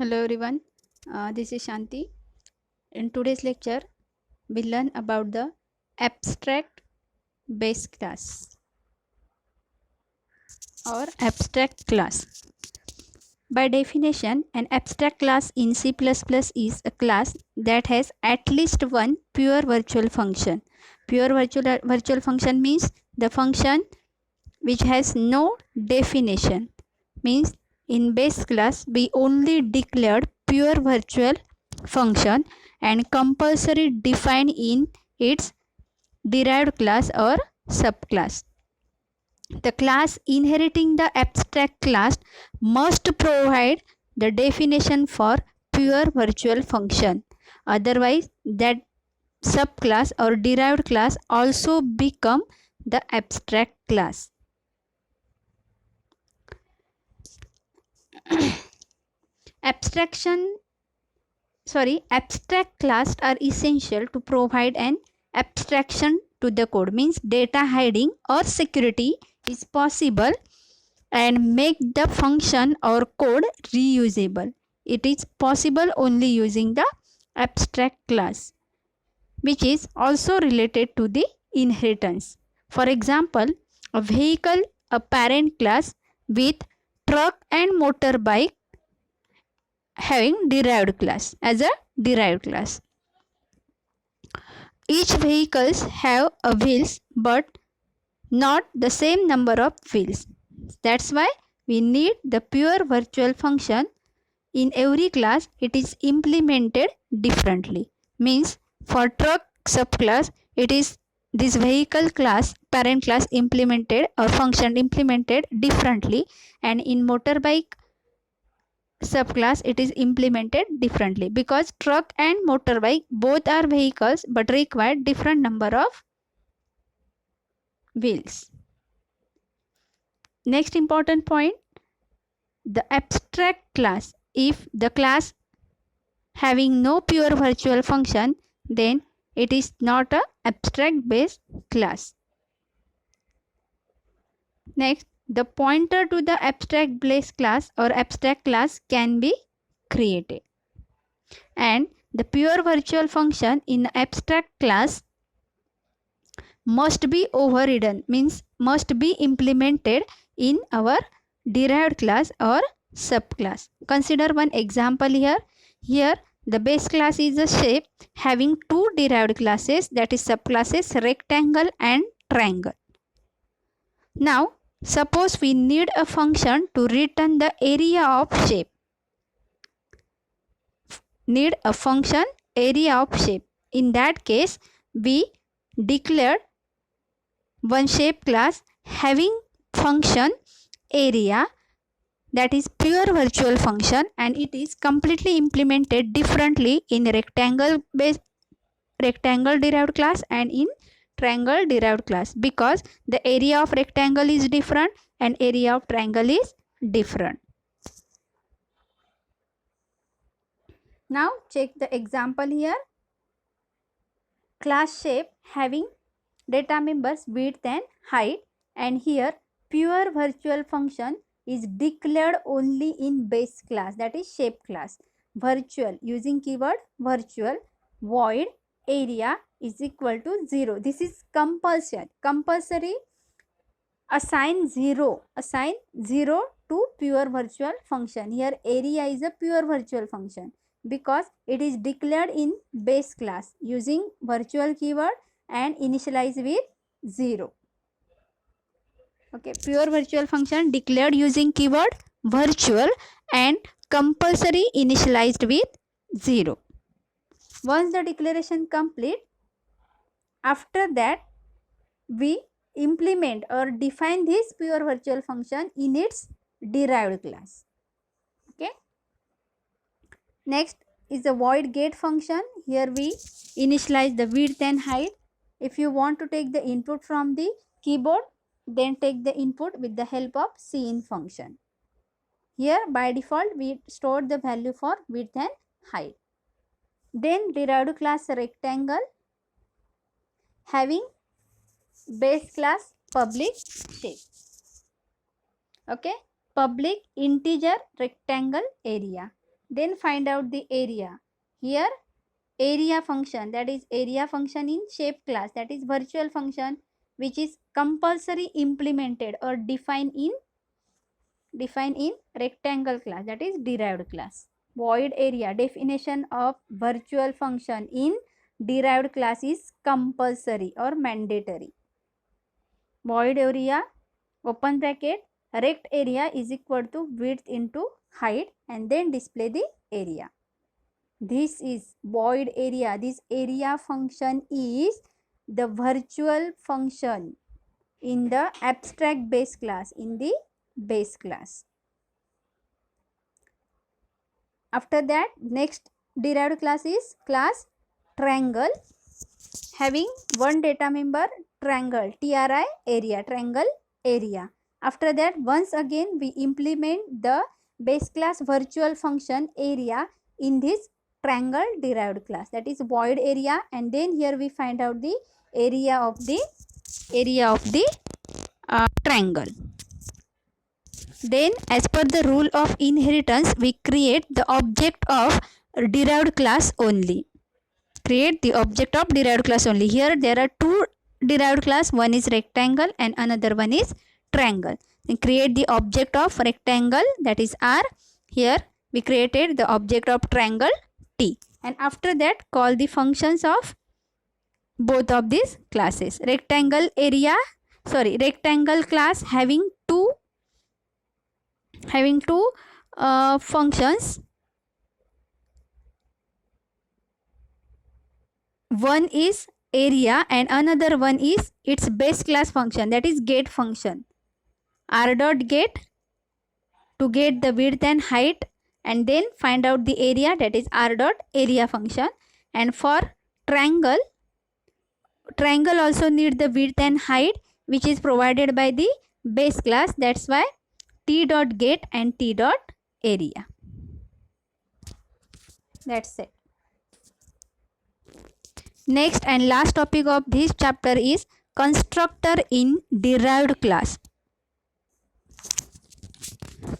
Hello everyone, this is Shanti. In today's lecture, we learn about the abstract base class or abstract class. By definition, an abstract class in C++ is a class that has at least one pure virtual function. Pure virtual function means the function which has no definition. Means in base class we only declared pure virtual function and compulsory defined in its derived class or subclass. The class inheriting the abstract class must provide the definition for pure virtual function. Otherwise, that subclass or derived class also become the abstract class. Abstract class are essential to provide an abstraction to the code. Means data hiding or security is possible and make the function or code reusable. It is possible only using the abstract class, which is also related to the inheritance. For example, a vehicle, a parent class with truck and motorbike having derived class as a derived class. Each vehicles have a wheels but not the same number of wheels. That's why we need the pure virtual function. In every class it is implemented differently. Means for truck subclass it is this vehicle class parent class implemented or function implemented differently, and in motorbike subclass it is implemented differently because truck and motorbike both are vehicles but require different number of wheels. Next important point, the abstract class. If the class having no pure virtual function, then it is not a abstract base class. Next, the pointer to the abstract base class or abstract class can be created, and the pure virtual function in abstract class must be overridden, means must be implemented in our derived class or subclass. Consider one example here. Here the base class is a shape having two derived classes, that is subclasses rectangle and triangle. Now suppose we need a function to return the area of shape. Need a function area of shape. In that case we declared one shape class having function area, that is pure virtual function, and it is completely implemented differently in rectangle derived class and in triangle derived class, because the area of rectangle is different and area of triangle is different. Now check the example here. Class shape having data members width and height, and here pure virtual function is declared only in base class, that is shape class. Virtual, using keyword virtual, void area is equal to 0. This is compulsory. Assign 0 to pure virtual function. Here area is a pure virtual function because it is declared in base class using virtual keyword and initialize with 0. Okay, pure virtual function declared using keyword virtual and compulsory initialized with 0. Once the declaration complete, after that we implement or define this pure virtual function in its derived class. Okay. Next is the void get function. Here we initialize the width and height. If you want to take the input from the keyboard, then take the input with the help of cin function. Here by default we stored the value for width and height. Then derived class rectangle having base class public shape. Okay, public integer rectangle area. Then find out the area. Here area function, that is area function in shape class, that is virtual function which is compulsory implemented or defined in rectangle class, that is derived class. Void area, definition of virtual function in derived class is compulsory or mandatory. Void area, open bracket, rect area is equal to width into height, and then display the area. This is void area. This area function is the virtual function in the abstract base class, in the base class. After that, next derived class is class triangle, having one data member triangle, tri area, triangle area. After that, once again we implement the base class virtual function area in this triangle derived class, that is void area, and then here we find out the area of the triangle. Then as per the rule of inheritance, we create the object of derived class only. Create the object of derived class only. Here there are two derived class, one is rectangle and another one is triangle. Then create the object of rectangle, that is R. Here we created the object of triangle T, and after that call the functions of both of these classes. Rectangle class having two functions. One is area and another one is its base class function, that is get function. R dot get to get the width and height, and then find out the area, that is R dot area function. And for triangle also need the width and height, which is provided by the base class. That's why T dot get and T dot area. That's it. Next and last topic of this chapter is constructor in derived class.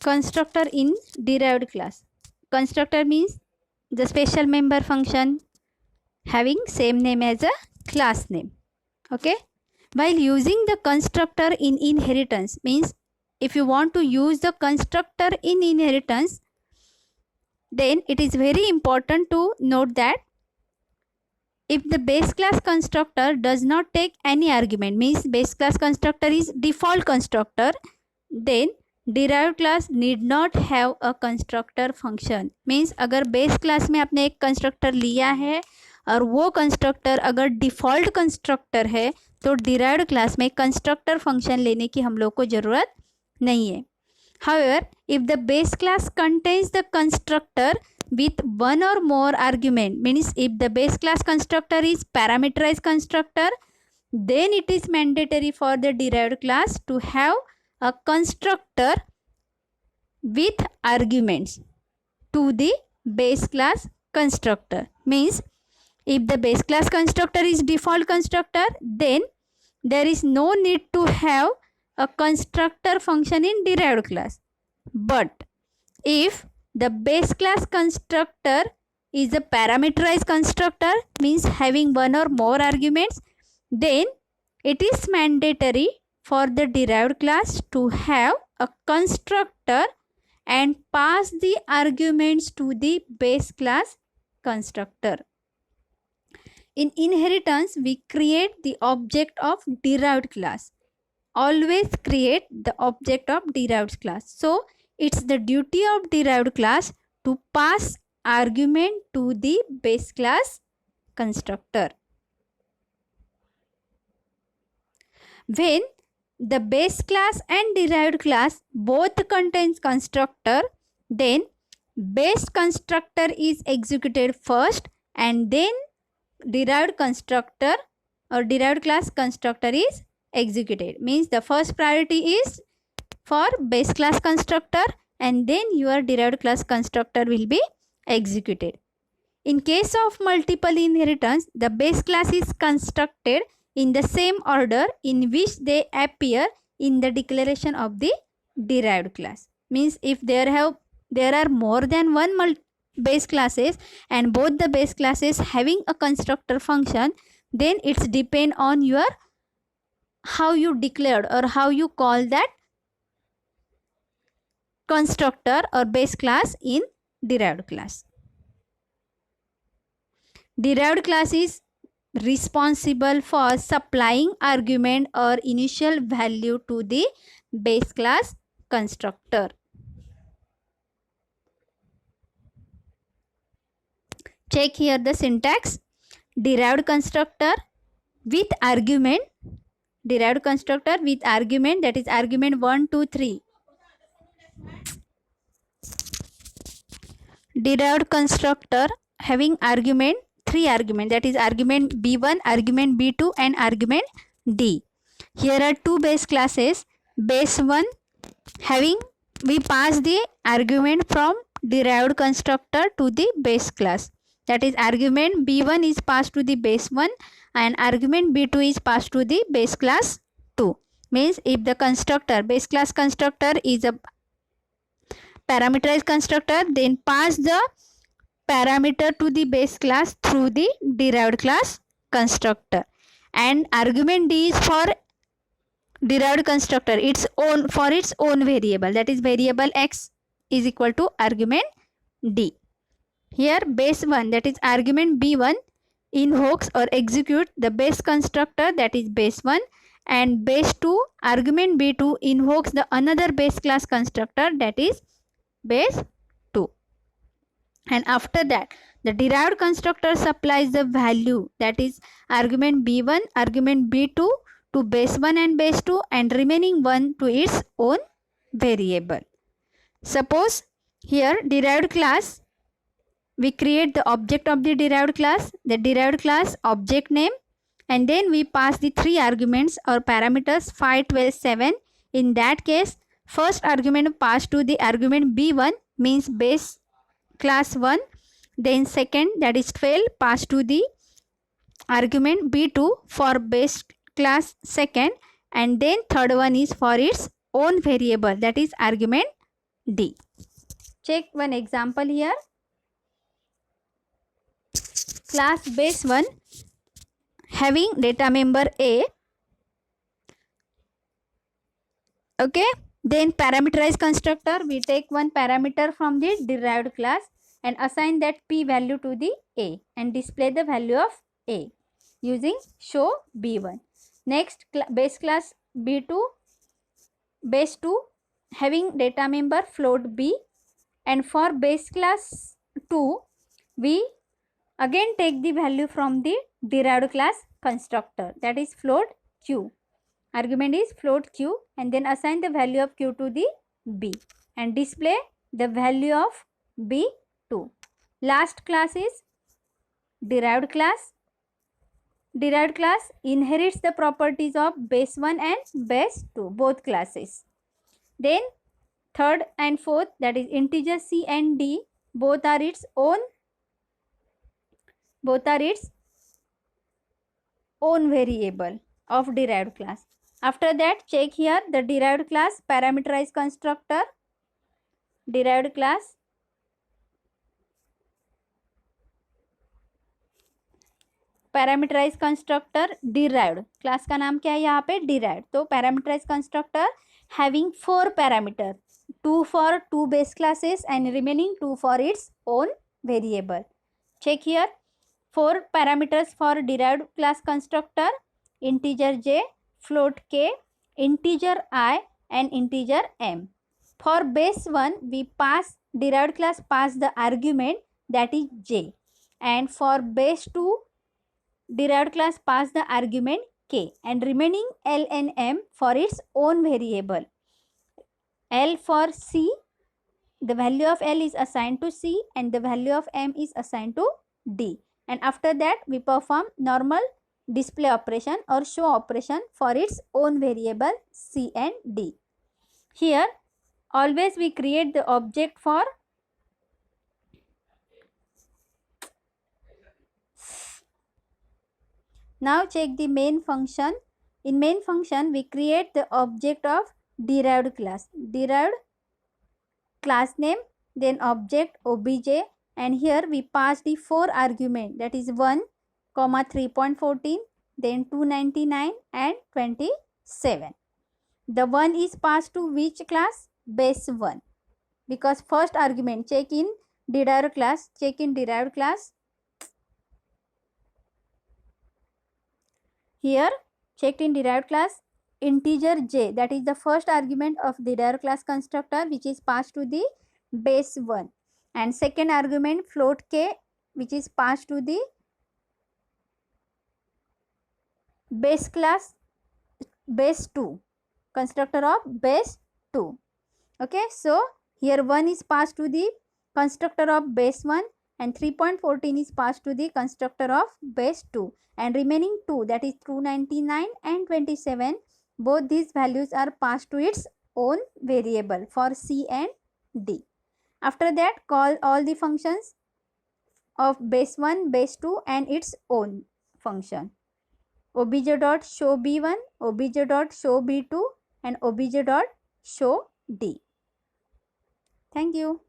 Constructor in derived class. Constructor means the special member function having same name as a class name. Okay. While using the constructor in inheritance, means if you want to use the constructor in inheritance, then it is very important to note that if the base class constructor does not take any argument, means base class constructor is default constructor, then derived class need not have a constructor function. means अगर base class में आपने एक constructor लिया है और वो constructor अगर default constructor है, तो derived class में constructor function लेने की हम लोग को ज़रूरत नहीं है. However, if the base class contains the constructor with one or more argument, means if the base class constructor is parameterized constructor, then it is mandatory for the derived class to have a constructor with arguments to the base class constructor. Means if the base class constructor is default constructor, then there is no need to have a constructor function in derived class. But if the base class constructor is a parameterized constructor, means having one or more arguments, then it is mandatory for the derived class to have a constructor and pass the arguments to the base class constructor. In inheritance, we create the object of derived class. Always create the object of derived class. So it's the duty of derived class to pass argument to the base class constructor. When the base class and derived class both contains constructor, then base constructor is executed first and then derived constructor or derived class constructor is executed. Means the first priority is for base class constructor and then your derived class constructor will be executed. In case of multiple inheritance, the base class is constructed in the same order in which they appear in the declaration of the derived class. Means if there are more than one base classes and both the base classes having a constructor function, then it's depend on your how you declared or how you call that constructor or base class in derived class. Derived class is responsible for supplying argument or initial value to the base class constructor. Check here the syntax. Derived constructor with argument, derived constructor with argument, that is argument 1, 2, 3. Derived constructor having argument, 3 argument, that is argument b1, argument b2 and argument d. Here are 2 base classes. Base 1 having, we pass the argument from derived constructor to the base class, that is argument b1 is passed to the base 1 and argument b2 is passed to the base class 2. Means if the constructor, base class constructor is a parameterized constructor, then pass the parameter to the base class through the derived class constructor, and argument d is for derived constructor its own, for its own variable, that is variable x is equal to argument d. Here base 1, that is argument b1, invokes or execute the base constructor, that is base 1, and base 2, argument b2, invokes the another base class constructor, that is base 2. And after that the derived constructor supplies the value, that is argument b1, argument b2 to base 1 and base 2 and remaining 1 to its own variable. Suppose here derived class, we create the object of the derived class object name, and then we pass the 3 arguments or parameters 5, 12, 7. In that case, first argument passed to the argument b1 means base class 1, then second, that is 12, passed to the argument b2 for base class second, and then third one is for its own variable, that is argument d. Check one example here. Class base 1 having data member a, okay, then parameterized constructor, we take one parameter from the derived class and assign that p value to the a and display the value of a using show b1. Next base class b2, base 2 having data member float b, and for base class 2 we again take the value from the derived class constructor, that is float q, argument is float q, and then assign the value of q to the b and display the value of b2. Last class is derived class. Derived class inherits the properties of base 1 and base 2, both classes. Then third and fourth, that is integer c and d, both are its own variable of derived class. After that, check here the derived class parameterized constructor, derived class parameterize constructor derived, class का नाम क्या है यहाँ पे derived. तो parameterize constructor having 4 parameter, 2 for 2 base classes and remaining 2 for its own variable. Check here 4 parameters for derived class constructor, integer j, float k, integer I and integer m. For base 1 we pass, derived class pass the argument that is j, and for base 2 derived class pass the argument k and remaining l and m for its own variable. L for c, the value of l is assigned to c and the value of m is assigned to d, and after that we perform normal display operation or show operation for its own variable c and d. Here always we create the object for now. Check the main function. In main function we create the object of derived class, derived class name, then object obj, and here we pass the 4 argument, that is 1 comma 3.14, then 299 and 27. The 1 is passed to which class? Base 1, because first argument check in derived class, here checked in derived class, integer j, that is the first argument of the derived class constructor, which is passed to the base 1, and second argument float k, which is passed to the base class, base 2, constructor of base 2. Okay, so here 1 is passed to the constructor of base 1 and 3.14 is passed to the constructor of base 2, and remaining 2, that is 299 and 27, both these values are passed to its own variable for C and D. After that, call all the functions of base 1, base 2 and its own function. obj.show b1, obj.show b2 and obj.show d. Thank you.